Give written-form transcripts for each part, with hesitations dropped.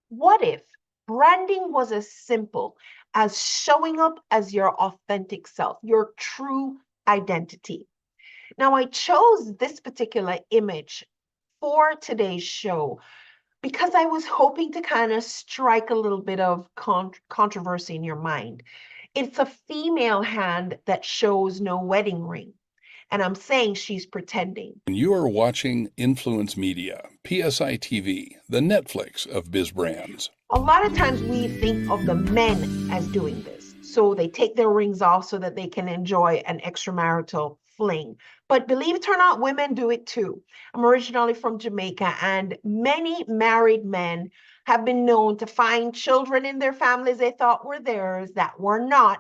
What if branding was as simple as showing up as your authentic self, your true identity? Now, I chose this particular image for today's show because I was hoping to kind of strike a little bit of controversy in your mind. It's a female hand that shows no wedding ring. And I'm saying she's pretending. And you are watching Influence Media, PSI TV, the Netflix of biz brands. A lot of times we think of the men as doing this. So they take their rings off so that they can enjoy an extramarital fling. But believe it or not, women do it too. I'm originally from Jamaica, and many married men have been known to find children in their families they thought were theirs that were not.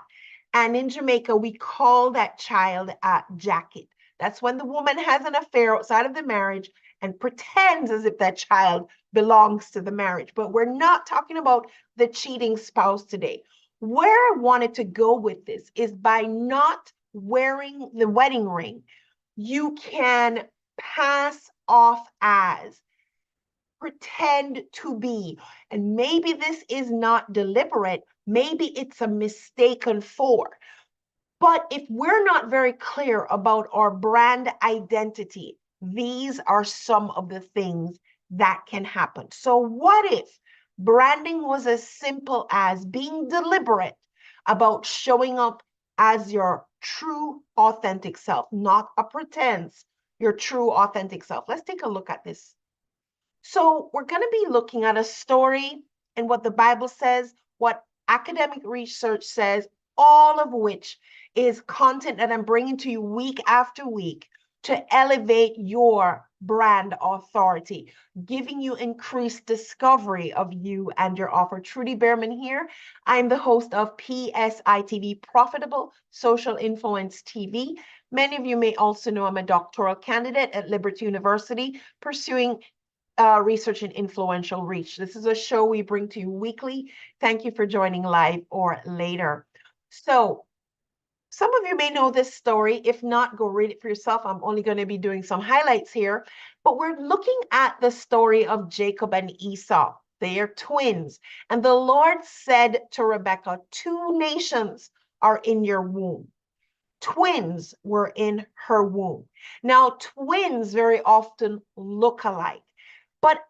And in Jamaica, we call that child a jacket. That's when the woman has an affair outside of the marriage and pretends as if that child belongs to the marriage. But we're not talking about the cheating spouse today. Where I wanted to go with this is by not wearing the wedding ring, you can pass off as, pretend to be. And maybe this is not deliberate, maybe it's a mistaken for. But if we're not very clear about our brand identity, these are some of the things that can happen. So what if branding was as simple as being deliberate about showing up as your true authentic self, not a pretense, your true authentic self? Let's take a look at this. So we're going to be looking at a story and what the Bible says, what academic research says, all of which is content that I'm bringing to you week after week to elevate your brand authority, giving you increased discovery of you and your offer. Trudy Beerman here. I'm the host of PSI TV, Profitable Social Influence TV. Many of you may also know I'm a doctoral candidate at Liberty University, pursuing research and influential reach. This is a show we bring to you weekly. Thank you for joining live or later. So some of you may know this story. If not, go read it for yourself. I'm only going to be doing some highlights here, but we're looking at the story of Jacob and Esau. They are twins. And the Lord said to Rebekah, 2 nations are in your womb. Twins were in her womb. Now, twins very often look alike. But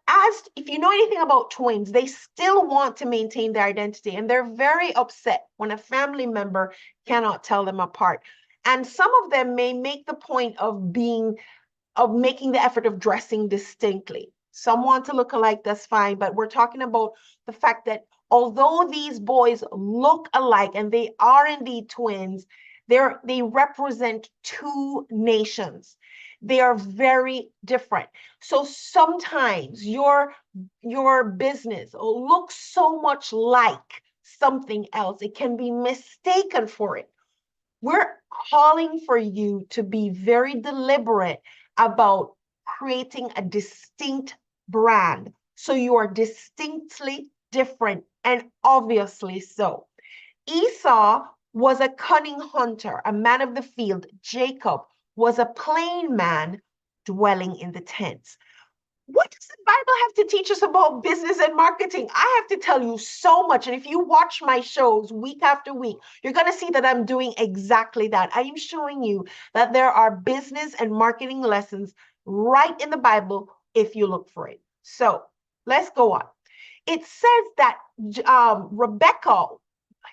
if you know anything about twins, they still want to maintain their identity, and they're very upset when a family member cannot tell them apart. And some of them may make the point of making the effort of dressing distinctly. Some want to look alike, that's fine, but we're talking about the fact that although these boys look alike and they are indeed twins, they represent 2 nations. They are very different. So sometimes your business looks so much like something else, it can be mistaken for it. We're calling for you to be very deliberate about creating a distinct brand. So you are distinctly different, and obviously so. Esau was a cunning hunter, a man of the field. Jacob was a plain man dwelling in the tents. What does the Bible have to teach us about business and marketing? I have to tell you so much. And if you watch my shows week after week, you're going to see that I'm doing exactly that. I am showing you that there are business and marketing lessons right in the Bible if you look for it. So let's go on. It says that Rebecca,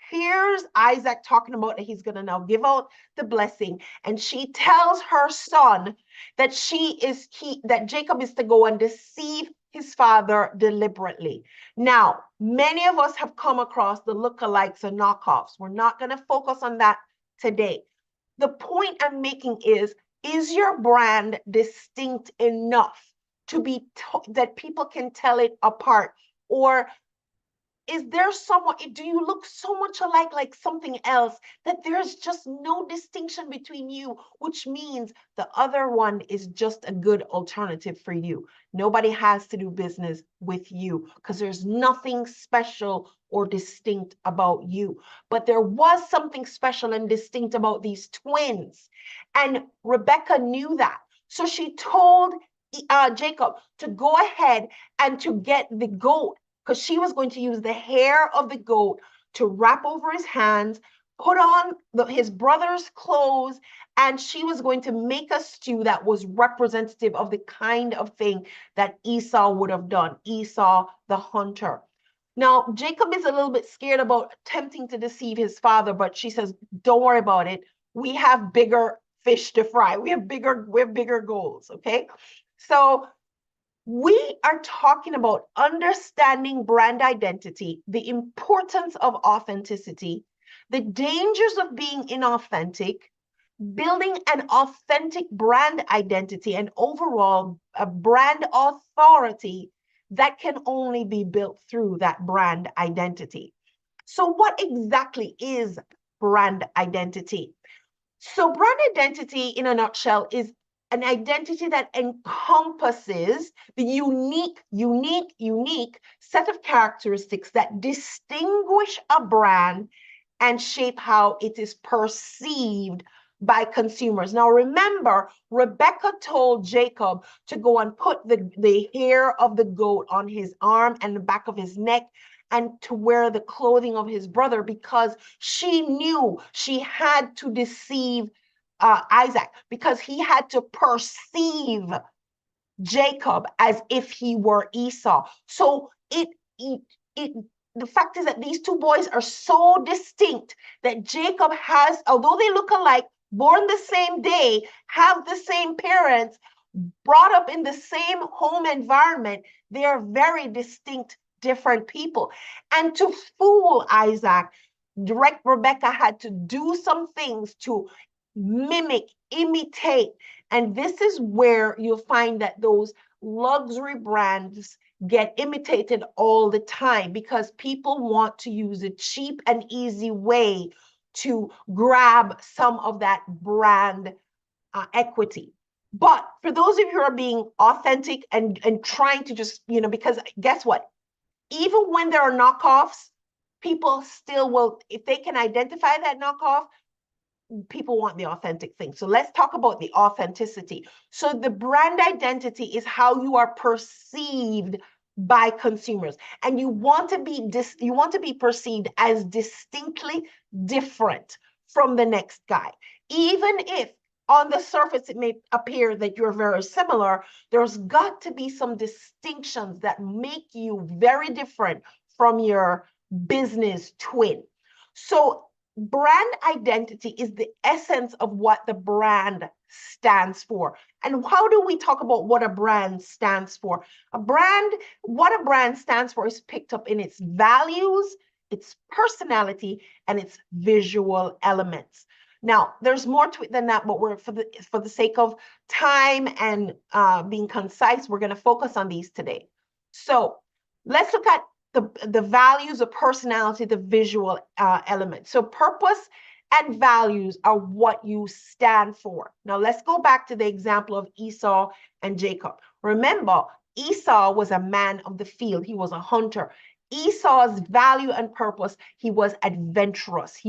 here's Isaac talking about that he's going to now give out the blessing, and she tells her son that that Jacob is to go and deceive his father deliberately. Now, many of us have come across the lookalikes and knockoffs. We're not going to focus on that today. The point I'm making is your brand distinct enough to be that people can tell it apart? Or is there someone, do you look so much alike like something else that there's just no distinction between you, which means the other one is just a good alternative for you? Nobody has to do business with you because there's nothing special or distinct about you. But there was something special and distinct about these twins. And Rebecca knew that. So she told Jacob to go ahead and to get the goat, because she was going to use the hair of the goat to wrap over his hands, put on his brother's clothes, and she was going to make a stew that was representative of the kind of thing that Esau would have done, Esau the hunter. Now, Jacob is a little bit scared about attempting to deceive his father, but she says, don't worry about it. We have bigger fish to fry. We have bigger goals, okay? So we are talking about understanding brand identity, the importance of authenticity, the dangers of being inauthentic, building an authentic brand identity, and overall a brand authority that can only be built through that brand identity. So what exactly is brand identity? So brand identity in a nutshell is an identity that encompasses the unique set of characteristics that distinguish a brand and shape how it is perceived by consumers. Now, remember, Rebecca told Jacob to go and put the hair of the goat on his arm and the back of his neck and to wear the clothing of his brother because she knew she had to deceive Isaac, because he had to perceive Jacob as if he were Esau. So the fact is that these two boys are so distinct that Jacob has, although they look alike, born the same day, have the same parents, brought up in the same home environment, they are very distinct, different people. And to fool Isaac, Rebecca had to do some things to mimic, imitate. And this is where you'll find that those luxury brands get imitated all the time because people want to use a cheap and easy way to grab some of that brand equity. But for those of you who are being authentic and trying to just, because guess what? Even when there are knockoffs, people still will, if they can identify that knockoff, people want the authentic thing. So let's talk about the authenticity. So the brand identity is how you are perceived by consumers, and you want to be perceived as distinctly different from the next guy. Even if on the surface it may appear that you're very similar, there's got to be some distinctions that make you very different from your business twin. So brand identity is the essence of what the brand stands for. And how do we talk about what a brand stands for? What a brand stands for is picked up in its values, its personality, and its visual elements. Now, there's more to it than that, but we're for the sake of time and being concise, we're going to focus on these today. So let's look at the values of personality, the visual element. So purpose and values are what you stand for. Now let's go back to the example of Esau and Jacob. Remember, Esau was a man of the field. He was a hunter. Esau's value and purpose, he was adventurous.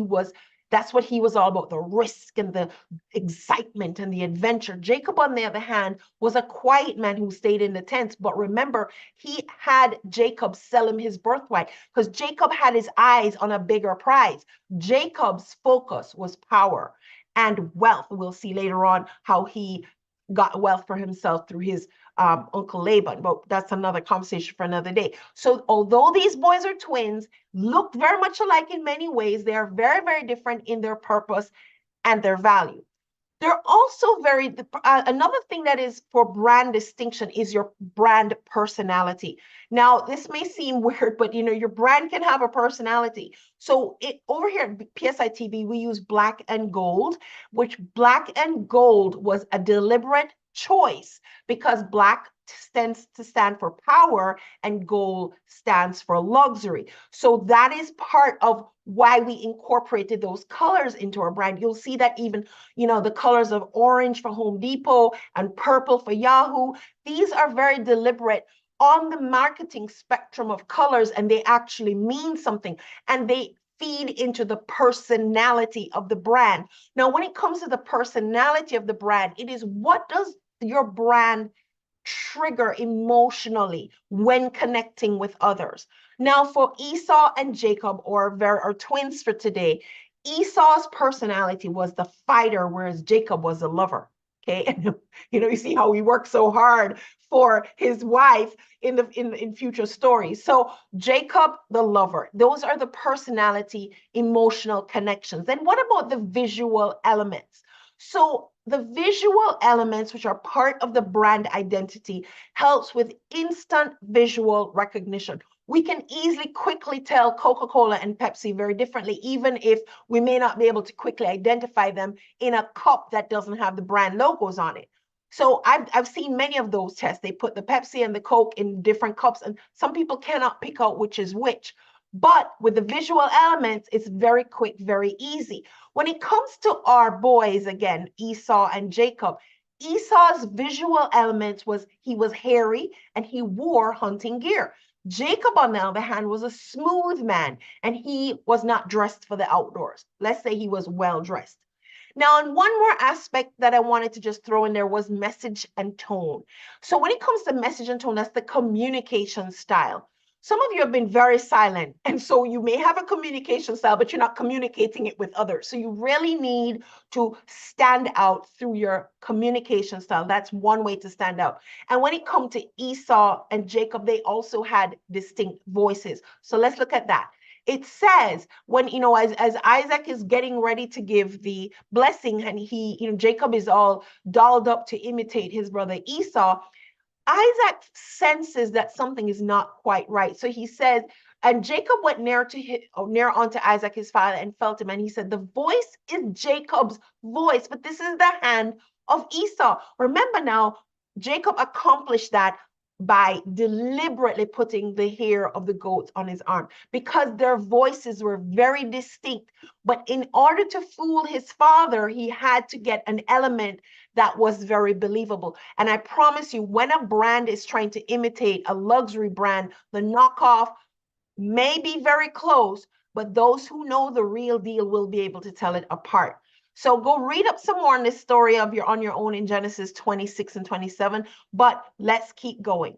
That's what he was all about, the risk and the excitement and the adventure. Jacob, on the other hand, was a quiet man who stayed in the tents. But remember, he had Jacob sell him his birthright because Jacob had his eyes on a bigger prize. Jacob's focus was power and wealth. We'll see later on how he got wealth for himself through his Uncle Laban, but that's another conversation for another day. So although these boys are twins, look very much alike in many ways, they are very, very different in their purpose and their value. They're also another thing that is for brand distinction is your brand personality. Now, this may seem weird, but your brand can have a personality. So over here at PSI TV, we use black and gold, which black and gold was a deliberate choice because black tends to stand for power and gold stands for luxury. So that is part of why we incorporated those colors into our brand. You'll see that even, the colors of orange for Home Depot and purple for Yahoo, these are very deliberate on the marketing spectrum of colors, and they actually mean something, and they feed into the personality of the brand. Now, when it comes to the personality of the brand, it is what does your brand trigger emotionally when connecting with others. Now, for Esau and Jacob, or twins for today, Esau's personality was the fighter, whereas Jacob was the lover. Okay, and you see how he worked so hard for his wife in future stories. So Jacob, the lover, those are the personality, emotional connections. Then what about the visual elements? So the visual elements, which are part of the brand identity, helps with instant visual recognition. We can easily, quickly tell Coca-Cola and Pepsi very differently, even if we may not be able to quickly identify them in a cup that doesn't have the brand logos on it. So I've seen many of those tests. They put the Pepsi and the Coke in different cups, and some people cannot pick out which is which. But with the visual elements, it's very quick, very easy. When it comes to our boys, again, Esau and Jacob, Esau's visual elements was he was hairy and he wore hunting gear. Jacob, on the other hand, was a smooth man and he was not dressed for the outdoors. Let's say he was well dressed. Now, and one more aspect that I wanted to just throw in there was message and tone. So when it comes to message and tone, that's the communication style. Some of you have been very silent, and so you may have a communication style, but you're not communicating it with others. So you really need to stand out through your communication style. That's one way to stand out. And when it comes to Esau and Jacob, they also had distinct voices. So let's look at that. It says when, as Isaac is getting ready to give the blessing, and Jacob is all dolled up to imitate his brother Esau, Isaac senses that something is not quite right. So he says, and Jacob went near unto Isaac his father and felt him. And he said, the voice is Jacob's voice, but this is the hand of Esau. Remember now, Jacob accomplished that by deliberately putting the hair of the goat on his arm, because their voices were very distinct. But in order to fool his father, he had to get an element that was very believable. And I promise you, when a brand is trying to imitate a luxury brand, the knockoff may be very close, but those who know the real deal will be able to tell it apart. So go read up some more on this story on your own in Genesis 26 and 27, but let's keep going.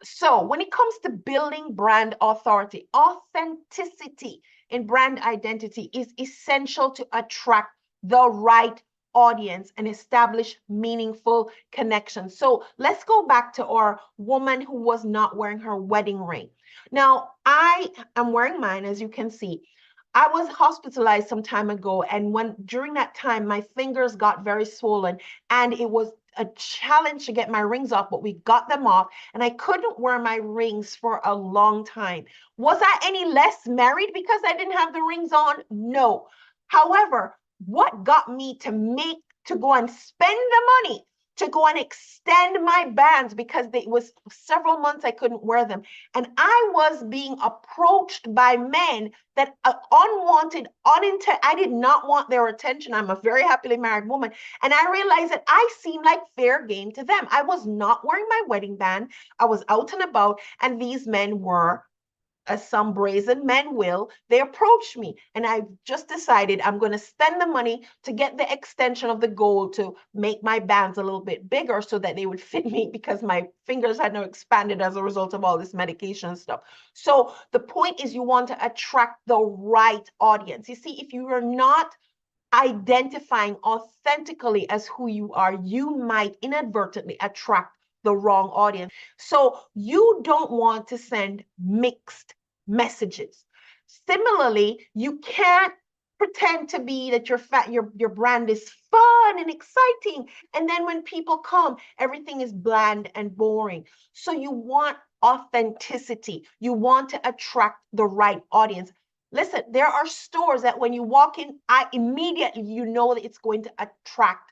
So when it comes to building brand authority, authenticity in brand identity is essential to attract the right audience and establish meaningful connections. So let's go back to our woman who was not wearing her wedding ring. Now, I am wearing mine, as you can see. I was hospitalized some time ago, and during that time, my fingers got very swollen, and it was a challenge to get my rings off, but we got them off, and I couldn't wear my rings for a long time. Was I any less married because I didn't have the rings on? No. However, what got me to go and spend the money to go and extend my bands, because it was several months I couldn't wear them. And I was being approached by men that unwanted, I did not want their attention. I'm a very happily married woman. And I realized that I seemed like fair game to them. I was not wearing my wedding band. I was out and about, and these men were, as some brazen men will, they approached me. And I just decided I'm going to spend the money to get the extension of the gold to make my bands a little bit bigger so that they would fit me, because my fingers had now expanded as a result of all this medication stuff. So the point is, you want to attract the right audience. You see, if you are not identifying authentically as who you are, you might inadvertently attract the wrong audience. So you don't want to send mixed messages. Similarly, you can't pretend to be that your brand is fun and exciting, and then when people come, everything is bland and boring. So you want authenticity. You want to attract the right audience. Listen, there are stores that when you walk in, immediately you know that it's going to attract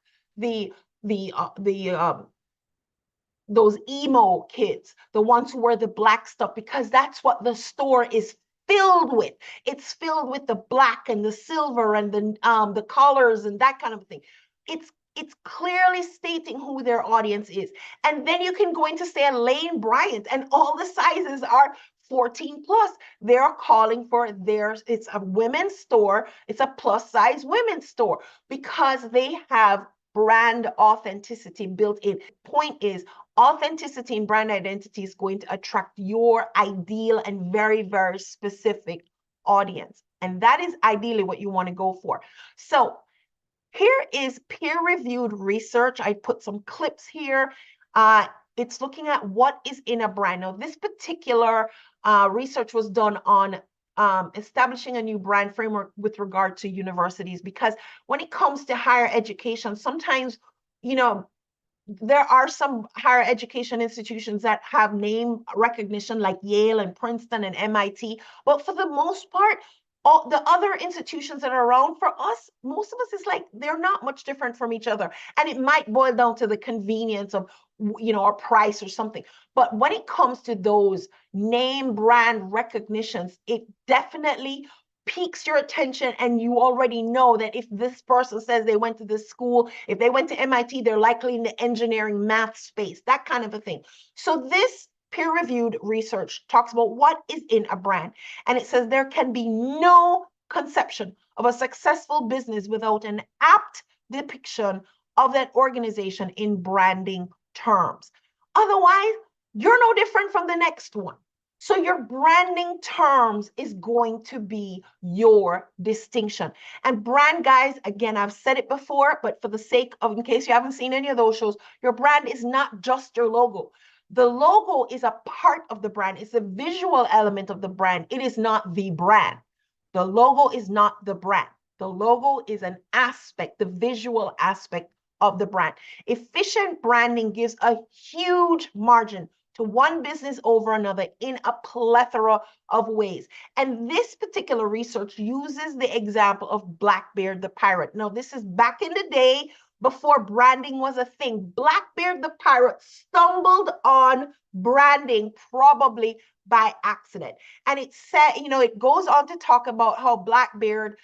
those emo kids, the ones who wear the black stuff, because that's what the store is filled with. It's filled with the black and the silver and the colors and that kind of thing. It's clearly stating who their audience is. And then you can go into, say, a Lane Bryant, and all the sizes are 14 plus. They're calling for theirs. It's a women's store. It's a plus size women's store, because they have brand authenticity built in. Point is, authenticity in brand identity is going to attract your ideal and very, very specific audience. And that is ideally what you want to go for. So here is peer-reviewed research. I put some clips here. It's looking at what is in a brand. Now, this particular research was done on establishing a new brand framework with regard to universities, because when it comes to higher education, sometimes, you know, there are some higher education institutions that have name recognition like Yale and Princeton and MIT, but for the most part, all the other institutions that are around for us, most of us is like, they're not much different from each other. And it might boil down to the convenience of, you know, a price or something. But when it comes to those name brand recognitions, it definitely piques your attention, and you already know that if this person says they went to this school, if they went to MIT, they're likely in the engineering math space, that kind of a thing. So this peer-reviewed research talks about what is in a brand, and it says there can be no conception of a successful business without an apt depiction of that organization in branding terms. Otherwise, you're no different from the next one. So your branding terms is going to be your distinction. And brand, guys, again, I've said it before, but for the sake of, in case you haven't seen any of those shows, your brand is not just your logo. The logo is a part of the brand. It's a visual element of the brand. It is not the brand. The logo is not the brand. The logo is an aspect, the visual aspect of the brand. Efficient branding gives a huge margin to one business over another in a plethora of ways. And this particular research uses the example of Blackbeard the pirate. Now, this is back in the day before branding was a thing. Blackbeard the pirate stumbled on branding probably by accident. And it said, you know, it goes on to talk about how Blackbeard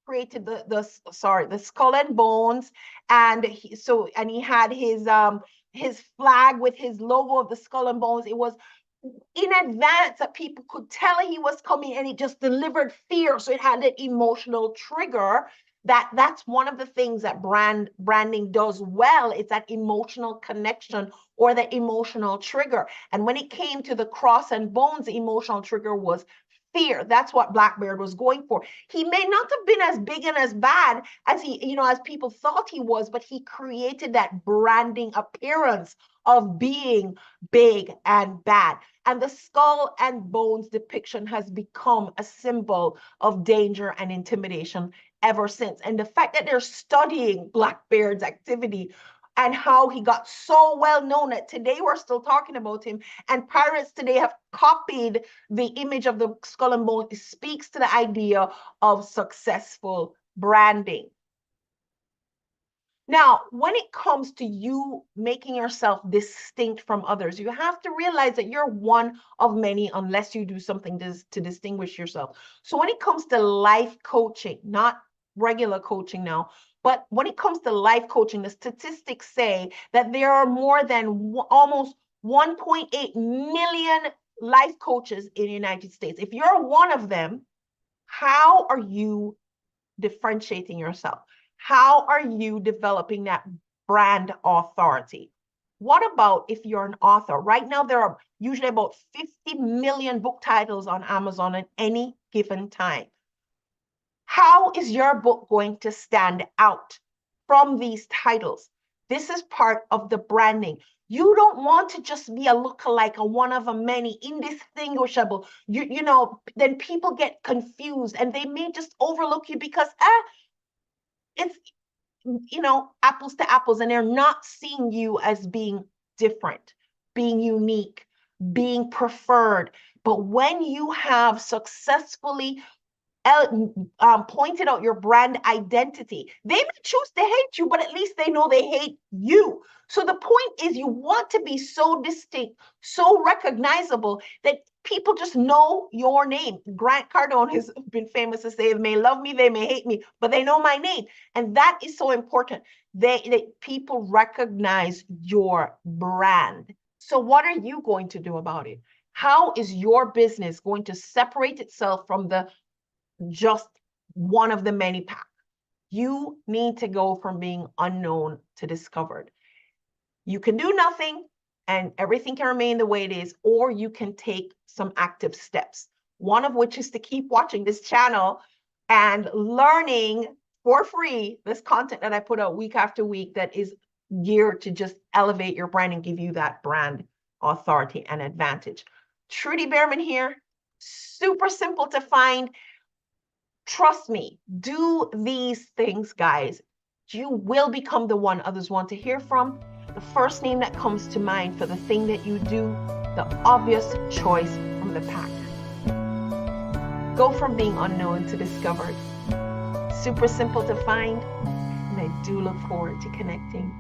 created the skull and bones, and he had his flag with his logo of the skull and bones. It was in advance that people could tell he was coming, and it just delivered fear. So it had an emotional trigger. That's one of the things that branding does well. It's that emotional connection or the emotional trigger. And when it came to the cross and bones, the emotional trigger was fear. That's what Blackbeard was going for. He may not have been as big and as bad as as people thought he was, but he created that branding appearance of being big and bad. And the skull and bones depiction has become a symbol of danger and intimidation ever since. And the fact that they're studying Blackbeard's activity and how he got so well known that today we're still talking about him, and pirates today have copied the image of the skull and bone. It speaks to the idea of successful branding. Now, when it comes to you making yourself distinct from others, you have to realize that you're one of many unless you do something to distinguish yourself. So when it comes to life coaching, not regular coaching now, but when it comes to life coaching, the statistics say that there are more than almost 1.8 million life coaches in the United States. If you're one of them, how are you differentiating yourself? How are you developing that brand authority? What about if you're an author? Right now, there are usually about 50 million book titles on Amazon at any given time. How is your book going to stand out from these titles? This is part of the branding. You don't want to just be a lookalike, a one of a many, indistinguishable. Then people get confused and they may just overlook you because it's apples to apples, and they're not seeing you as being different, being unique, being preferred. But when you have successfully pointed out your brand identity, they may choose to hate you, but at least they know they hate you. So the point is, you want to be so distinct, so recognizable that people just know your name. Grant Cardone has been famous to say, they may love me, they may hate me, but they know my name. And that is so important. People recognize your brand. So what are you going to do about it? How is your business going to separate itself from just one of the many pack? You need to go from being unknown to discovered. You can do nothing and everything can remain the way it is, or you can take some active steps. One of which is to keep watching this channel and learning for free this content that I put out week after week that is geared to just elevate your brand and give you that brand authority and advantage. Trudy Beerman here. Super simple to find. Trust me, do these things, guys. You will become the one others want to hear from. The first name that comes to mind for the thing that you do, the obvious choice from the pack. Go from being unknown to discovered. Super simple to find, and I do look forward to connecting